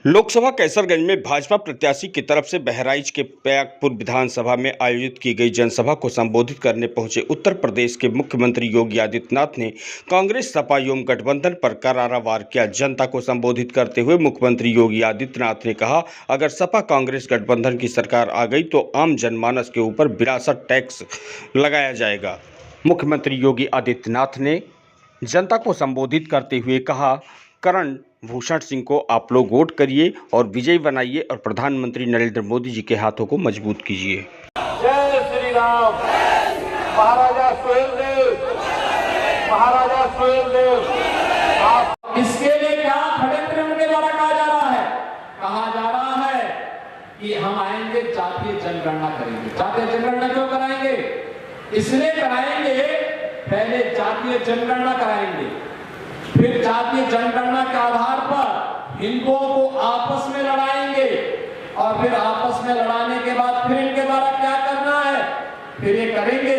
लोकसभा कैसरगंज में भाजपा प्रत्याशी की तरफ से बहराइच के प्रयागपुर विधानसभा में आयोजित की गई जनसभा को संबोधित करने पहुंचे उत्तर प्रदेश के मुख्यमंत्री योगी आदित्यनाथ ने कांग्रेस सपा एवं गठबंधन पर करारा वार किया। जनता को संबोधित करते हुए मुख्यमंत्री योगी आदित्यनाथ ने कहा, अगर सपा कांग्रेस गठबंधन की सरकार आ गई तो आम जनमानस के ऊपर विरासत टैक्स लगाया जाएगा। मुख्यमंत्री योगी आदित्यनाथ ने जनता को संबोधित करते हुए कहा, करण भूषण सिंह को आप लोग वोट करिए और विजयी बनाइए और प्रधानमंत्री नरेंद्र मोदी जी के हाथों को मजबूत कीजिए। जय श्री राम। महाराजा सुहेलदेव आप इसके लिए क्या षड्यंत्र उनके द्वारा कहा जा रहा है? कहा जा रहा है कि हम आएंगे, जातीय जनगणना करेंगे। जातीय जनगणना क्यों कराएंगे? इसलिए कराएंगे, पहले जातीय जनगणना कराएंगे, फिर जातीय जनगणना के आधार पर हिंदुओं को आपस में लड़ाएंगे और फिर आपस में लड़ाने के बाद फिर इनके द्वारा क्या करना है, फिर ये करेंगे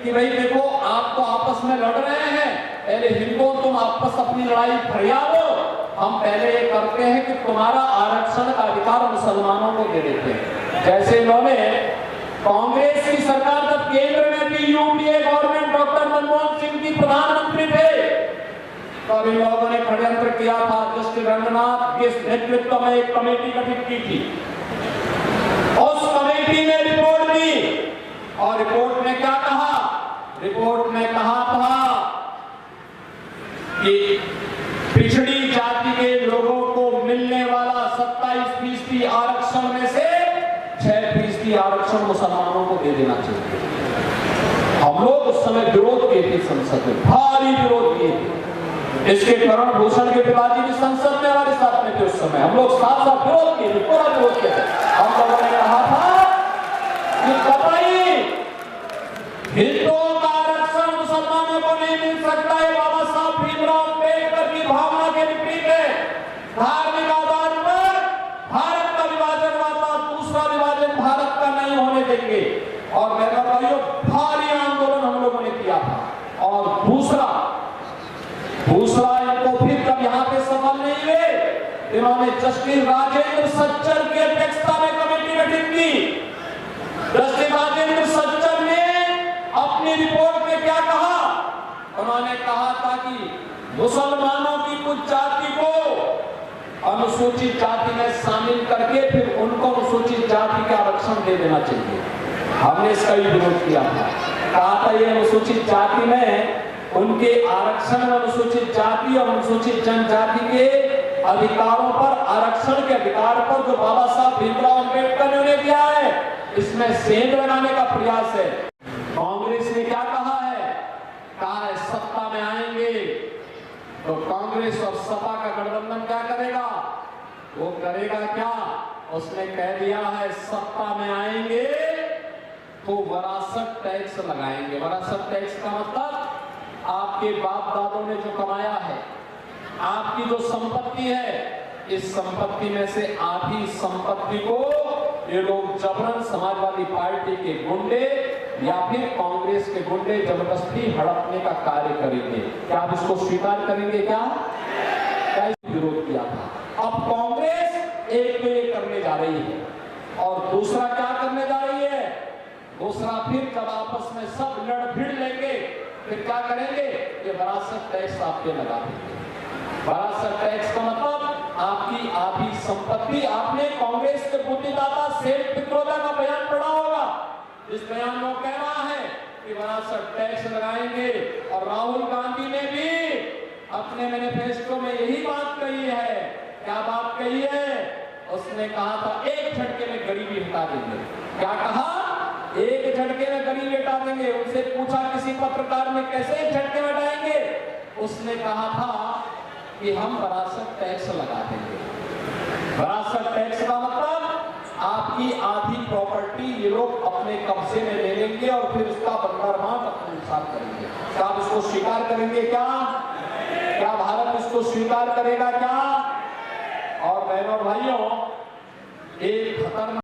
कि भाई देखो आप तो आपस में लड़ रहे हैं, पहले हिंदुओं तुम आपस अपनी लड़ाई फरियादो, हम पहले ये करते हैं कि तुम्हारा आरक्षण का अधिकार मुसलमानों को दे देते हैं। जैसे इन्होंने कांग्रेस की सरकार जब केंद्र में थी, UPA government, doctor Manmohan Singh ji प्रधानमंत्री थे, तब इन लोगों ने षड्यंत्र किया था। जस्टिस रंगनाथ के नेतृत्व में एक कमेटी गठित की थी। उस कमेटी ने रिपोर्ट दी और रिपोर्ट में क्या कहा? रिपोर्ट में कहा था कि पिछड़ी जाति के लोगों को मिलने वाला 27% आरक्षण में से 6% आरक्षण मुसलमानों को दे देना चाहिए। हम लोग उस समय विरोध किए थे, संसद में भारी विरोध किए थे। इसके करण भूषण के पिताजी भी संसद में हमारे साथ में थे उस समय। हम लोग साथ साथ विरोध किए थे, पूरा विरोध किए थे। हम लोगों ने कहा था कि कतई हिंदुओं का आरक्षण मुसलमानों को नहीं मिल सकता है। बाबा साहब भीमराव अम्बेडकर की भावना के विपरीत है। धार्मिक आधार पर भारत का विभाजन हुआ था, दूसरा विभाजन भारत का नहीं होने देंगे। और मेरे भाइयों, भारी आंदोलन हम लोगों ने किया था। और दूसरा इनको फिर कब यहाँ पे सफल नहीं हुए, इन्होंने जस्टिस राजेंद्र सज्जन की अध्यक्षता में कमेटी गठित की। जस्टिस राजेंद्र सज्जन ने अपनी रिपोर्ट में क्या कहा? उन्होंने कहा था कि मुसलमानों की कुछ जाति को अनुसूचित जाति में शामिल करके फिर उनको अनुसूचित जाति का आरक्षण दे देना चाहिए। हमने इसका भी विरोध किया था। कहा था ये अनुसूचित जाति में उनके आरक्षण में अनुसूचित जाति और अनुसूचित जनजाति के अधिकारों पर, आरक्षण के अधिकार पर जो बाबा साहब भीमराव अम्बेडकर ने उन्हें दिया है, इसमें सेंध लगाने का प्रयास है। कांग्रेस ने क्या कहा है? कहा है सत्ता में आएंगे तो कांग्रेस और सपा का गठबंधन क्या करेगा? वो करेगा क्या? उसने कह दिया है सत्ता में आएंगे तो विरासत टैक्स लगाएंगे। विरासत टैक्स का मतलब आपके बाप दादों ने जो कमाया है, आपकी जो संपत्ति है, इस संपत्ति में से आधी संपत्ति को ये लोग जबरन समाजवादी पार्टी के गुंडे या फिर कांग्रेस के गुंडे जबरदस्ती हड़पने का कार्य करेंगे। क्या आप इसको स्वीकार करेंगे? क्या विरोध किया था। अब कांग्रेस एक तो ये करने जा रही है और दूसरा क्या करने जा रही है? दूसरा फिर जब आपस में सब लड़ भिड़ लेंगे फिर क्या करेंगे? ये विरासत टैक्स आपके लगा देंगे। विरासत टैक्स का मतलब आपकी आधी संपत्ति। आपने कांग्रेस के बुद्धिदाता सेठ पित्रोदा का बयान पढ़ा होगा। इस बयान में कह रहा है कि विरासत टैक्स लगाएंगे। और राहुल गांधी ने भी अपने मैनिफेस्टो में यही बात कही है। क्या बात कही है? उसने कहा था एक झटके में गरीबी हटा देंगे। क्या कहा? एक झटके में गरीबी हटा देंगे। उनसे पूछा किसी पत्रकार ने कैसे एक झटके में हटाएंगे? उसने कहा था कि हम विरासत टैक्स लगा देंगे। विरासत टैक्स का मतलब आपकी आधी प्रॉपर्टी ये लोग अपने कब्जे में ले लेंगे और फिर उसका बंदरबांट अपने साथ करेंगे। क्या आप इसको स्वीकार करेंगे? क्या भारत इसको स्वीकार करेगा? क्या? और बहनों भाइयों, एक खतरनाक